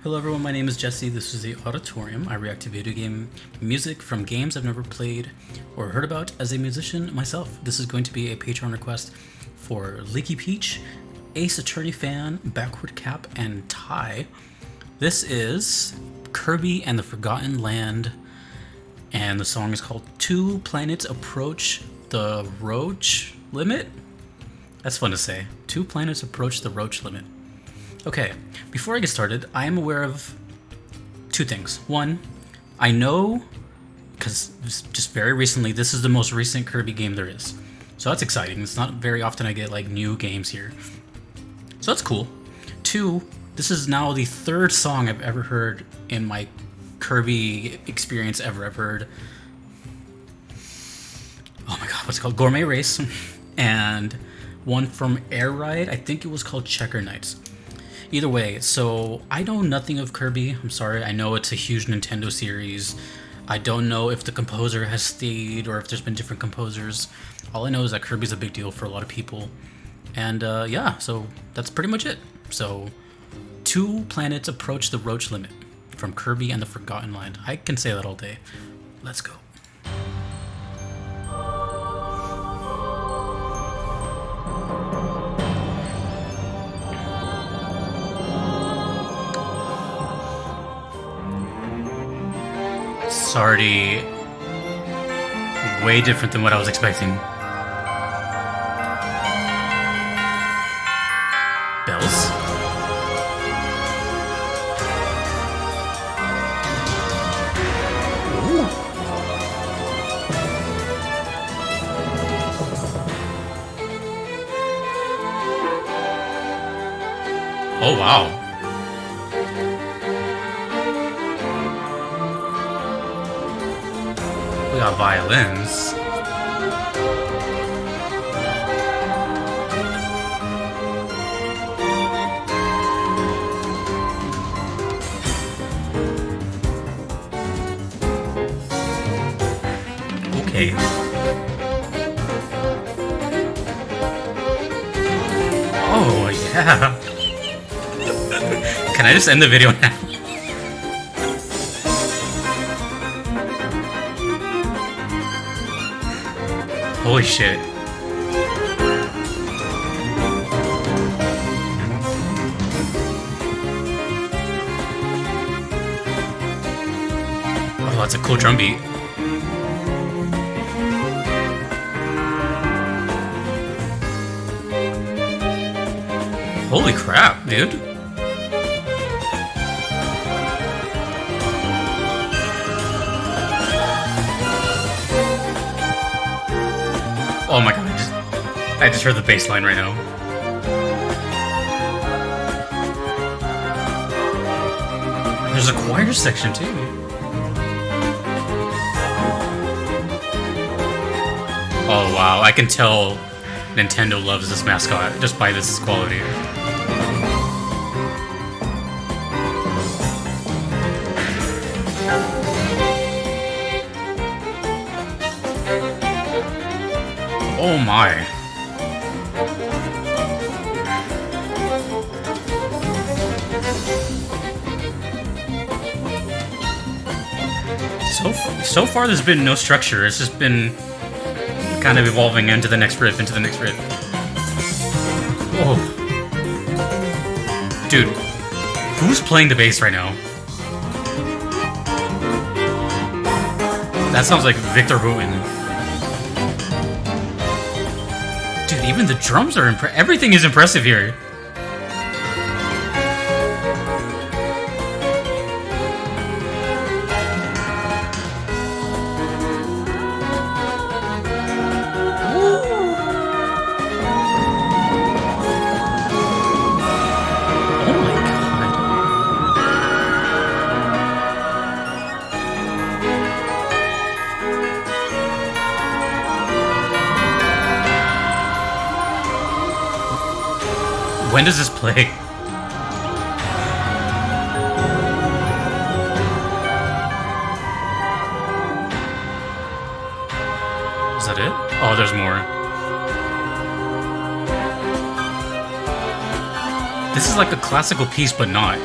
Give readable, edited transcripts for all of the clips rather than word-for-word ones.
Hello everyone, my name is Jesse. This is the Auditorium. I react to video game music from games I've never played or heard about as a musician myself. This is going to be a Patreon request for Leaky Peach, AceAttorneyFan, BackwardCap, and Ty. This is Kirby and the Forgotten Land, and the song is called Two Planets Approach the Roche Limit? That's fun to say. Two planets approach the Roche limit. Okay, before I get started, I am aware of two things. One, I know, because just very recently, this is the most recent Kirby game there is. So that's exciting. It's not very often I get like new games here. So that's cool. Two, this is now the third song I've ever heard in my Kirby experience ever. I've heard, oh my god, what's it called? Gourmet Race. And one from Air Ride. I think it was called Checker Nights. Either way, so I know nothing of Kirby. I'm sorry. I know it's a huge Nintendo series. I don't know if the composer has stayed or if there's been different composers. All I know is that Kirby's a big deal for a lot of people. And yeah, so that's pretty much it. So, Two Planets Approach the Roche Limit from Kirby and the Forgotten Land. I can say that all day. Let's go. It's already way different than what I was expecting. Bells? Ooh. Oh wow. We got violins. Okay. Oh, yeah. Can I just end the video now? Holy shit. Oh, that's a cool drum beat. Holy crap, dude. Oh my god, I just heard the bass line right now. There's a choir section too. Oh wow, I can tell Nintendo loves this mascot just by this quality. Oh my. So far there's been no structure. It's just been kind of evolving into the next riff, Whoa. Dude, who's playing the bass right now? That sounds like Victor Wooten. Dude, even the drums are everything is impressive here. When does this play? Is that it? Oh, there's more. This is like a classical piece, but not.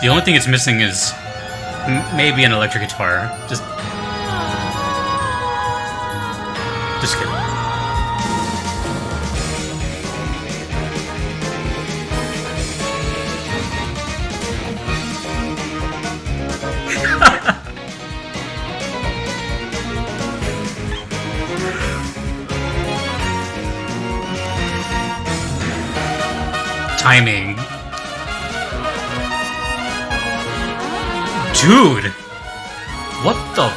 The only thing it's missing is maybe an electric guitar. Just kidding. Timing. Dude! What the...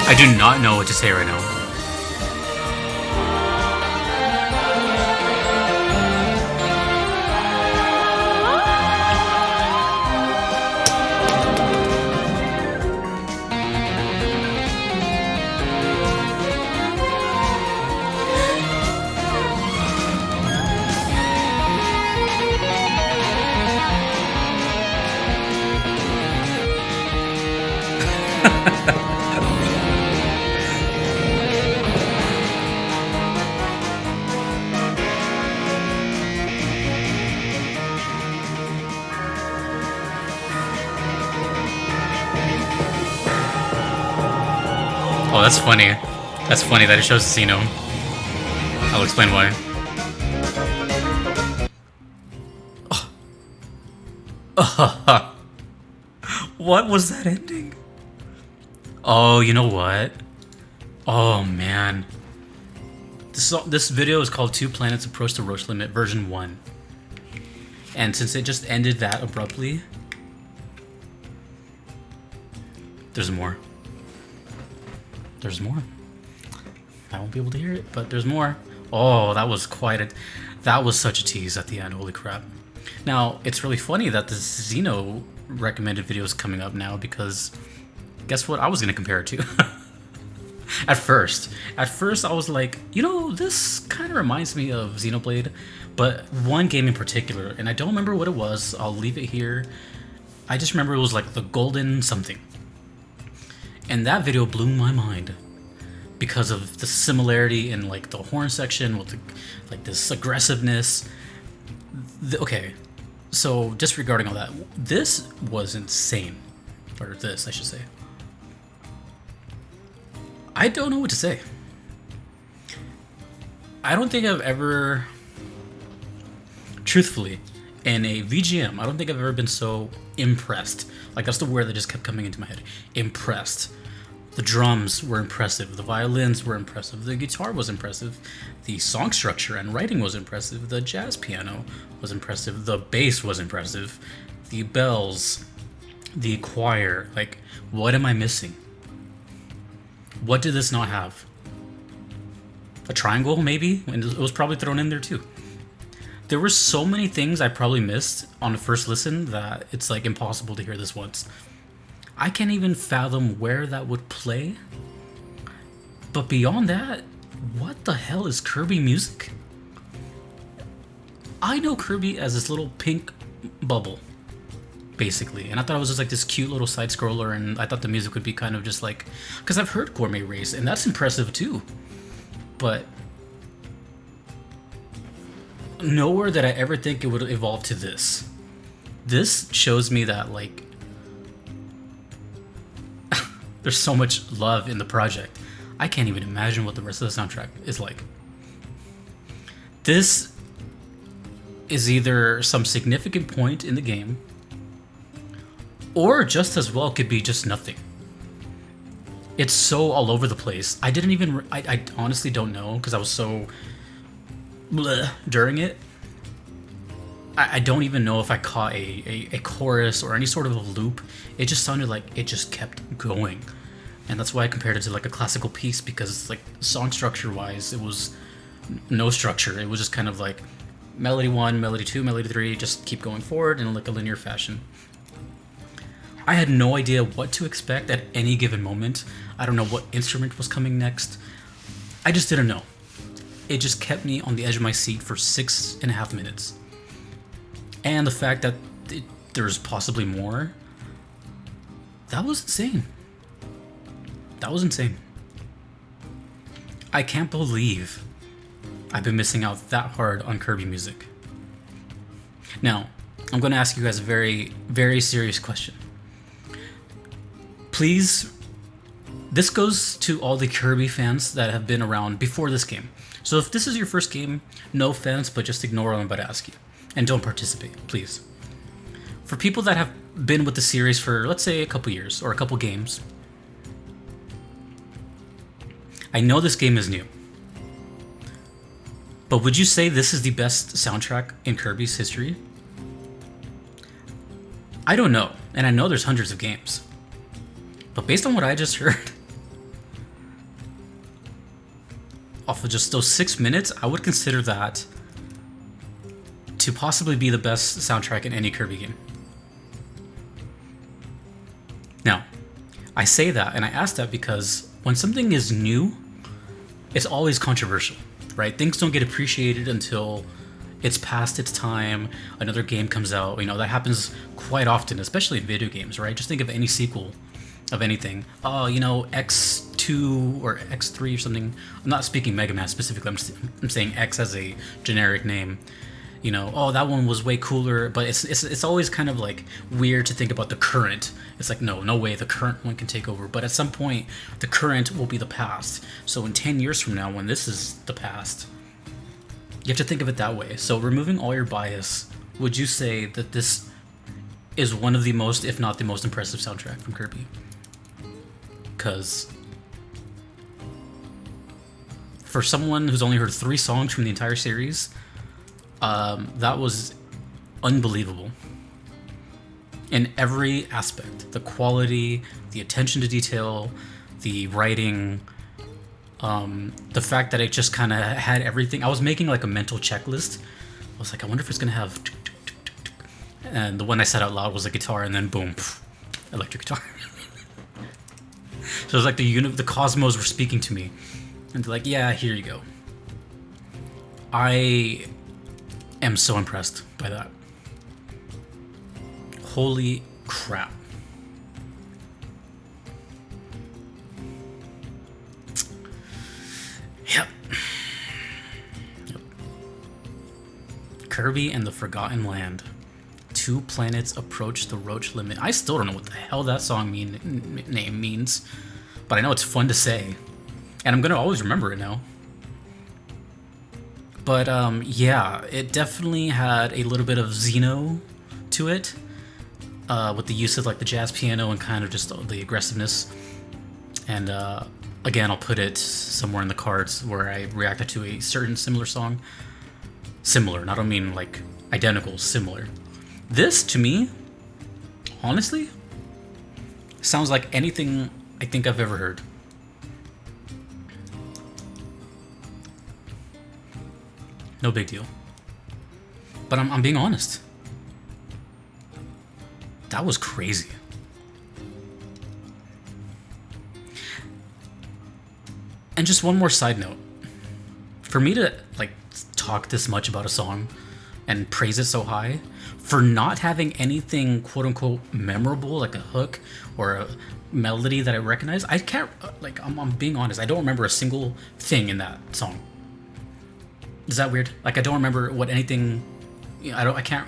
I do not know what to say right now. Oh, that's funny. That's funny that it shows Xeno. I'll explain why. Oh. What was that ending? Oh, you know what? Oh, man. This video is called 2 Planets Approach the Roche Limit version 1. And since it just ended that abruptly, there's more. There's more. I won't be able to hear it, but there's more. Oh, that was that was such a tease at the end. Holy crap. Now, it's really funny that the Xeno recommended video is coming up now because guess what I was going to compare it to? At first I was like, you know, this kind of reminds me of Xenoblade, but one game in particular, and I don't remember what it was. I'll leave it here. I just remember it was like the golden something. And that video blew my mind because of the similarity in like the horn section with like this aggressiveness. Okay, so disregarding all that, this was insane. Or this, I should say. I don't know what to say. I don't think I've ever, truthfully, in a VGM, I don't think I've ever been so impressed. Like, that's the word that just kept coming into my head. Impressed. The drums were impressive. The violins were impressive. The guitar was impressive. The song structure and writing was impressive. The jazz piano was impressive. The bass was impressive. The bells. The choir. Like, what am I missing? What did this not have? A triangle, maybe? And it was probably thrown in there, too. There were so many things I probably missed on the first listen that it's like impossible to hear this once. I can't even fathom where that would play. But beyond that, what the hell is Kirby music? I know Kirby as this little pink bubble, basically. And I thought it was just like this cute little side scroller, and I thought the music would be kind of just like, because I've heard Gourmet Race, and that's impressive too. But nowhere did I ever think it would evolve to this. This shows me that, like, there's so much love in the project. I can't even imagine what the rest of the soundtrack is like. This is either some significant point in the game, or just as well could be just nothing. It's so all over the place. I honestly don't know, because I was so bleh during it. I don't even know if I caught a chorus or any sort of a loop. It just sounded like it just kept going. And that's why I compared it to like a classical piece, because like song structure wise, it was no structure. It was just kind of like melody 1, melody 2, melody 3, just keep going forward in like a linear fashion. I had no idea what to expect at any given moment. I don't know what instrument was coming next. I just didn't know. It just kept me on the edge of my seat for 6.5 minutes. And the fact that there's possibly more, that was insane. That was insane. I can't believe I've been missing out that hard on Kirby music. Now, I'm going to ask you guys a very, very serious question. Please, this goes to all the Kirby fans that have been around before this game. So if this is your first game, no offense, but just ignore what I'm about to ask you. And don't participate, please. For people that have been with the series for, let's say, a couple years or a couple games, I know this game is new. But would you say this is the best soundtrack in Kirby's history? I don't know, and I know there's hundreds of games. But based on what I just heard, off of just those 6 minutes, I would consider that to possibly be the best soundtrack in any Kirby game. Now, I say that, and I ask that because when something is new, it's always controversial, right? Things don't get appreciated until it's past its time, another game comes out. You know, that happens quite often, especially in video games, right? Just think of any sequel of anything. Oh, you know, X2 or X3 or something. I'm not speaking Mega Man specifically. I'm saying X as a generic name. You know, oh, that one was way cooler, but it's always kind of like weird to think about the current. It's like, no way, the current one can take over. But at some point, the current will be the past. So in 10 years from now, when this is the past, you have to think of it that way. So removing all your bias, would you say that this is one of the most, if not the most impressive soundtrack from Kirby? Because for someone who's only heard 3 songs from the entire series, that was unbelievable in every aspect. The quality, the attention to detail, the writing, the fact that it just kind of had everything. I was making like a mental checklist. I was like, I wonder if it's gonna have, and the one I said out loud was a guitar, and then boom, electric guitar. So it was like the cosmos were speaking to me, and they're like, yeah, here you go. I am so impressed by that. Holy crap. Yep. Kirby and the Forgotten Land. 2 planets approach the Roche limit. I still don't know what the hell that song name means, but I know it's fun to say, and I'm gonna always remember it now. But yeah, it definitely had a little bit of Xeno to it, with the use of like the jazz piano and kind of just the aggressiveness. And again, I'll put it somewhere in the cards where I reacted to a certain similar song. Similar, and I don't mean like identical, similar. This, to me, honestly, sounds like anything I think I've ever heard. No big deal. But I'm being honest. That was crazy. And just one more side note. For me to like talk this much about a song and praise it so high, for not having anything quote unquote memorable, like a hook or a melody that I recognize, I can't, like, I'm being honest, I don't remember a single thing in that song. Is that weird? Like, I don't remember what anything, you know, I can't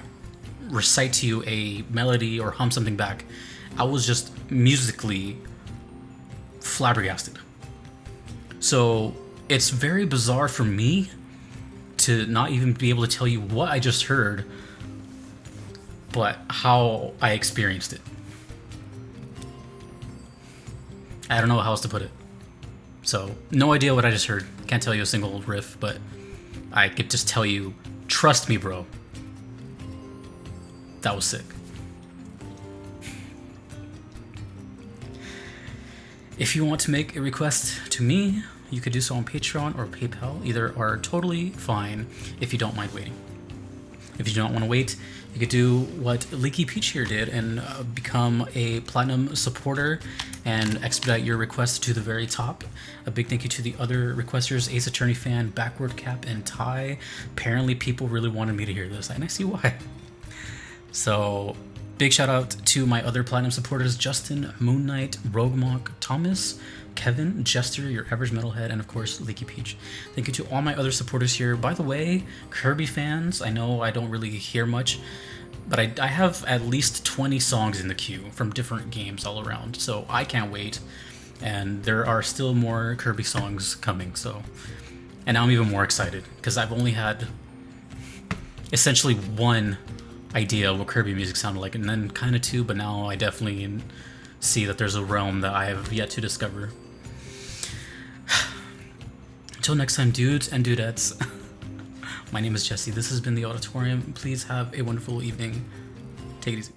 recite to you a melody or hum something back. I was just musically flabbergasted. So it's very bizarre for me to not even be able to tell you what I just heard, but how I experienced it. I don't know how else to put it. So, no idea what I just heard. Can't tell you a single riff, but I could just tell you, trust me, bro. That was sick. If you want to make a request to me, you could do so on Patreon or PayPal. Either are totally fine if you don't mind waiting. If you do not want to wait, you could do what Leaky Peach here did and become a platinum supporter and expedite your request to the very top. A big thank you to the other requesters, AceAttorneyFan, BackwardCap, and Ty. Apparently people really wanted me to hear this, and I see why. So big shout out to my other platinum supporters, Justin, Moon Knight, Roguemonk, Thomas, Kevin, Jester, your average metalhead, and of course Leaky Peach. Thank you to all my other supporters here. By the way, Kirby fans, I know I don't really hear much, but I have at least 20 songs in the queue from different games all around, so I can't wait. And there are still more Kirby songs coming, so... And now I'm even more excited, because I've only had essentially one idea of what Kirby music sounded like, and then kind of two, but now I definitely see that there's a realm that I have yet to discover. Until next time, dudes and dudettes, my name is Jesse. This has been the Auditorium. Please have a wonderful evening. Take it easy.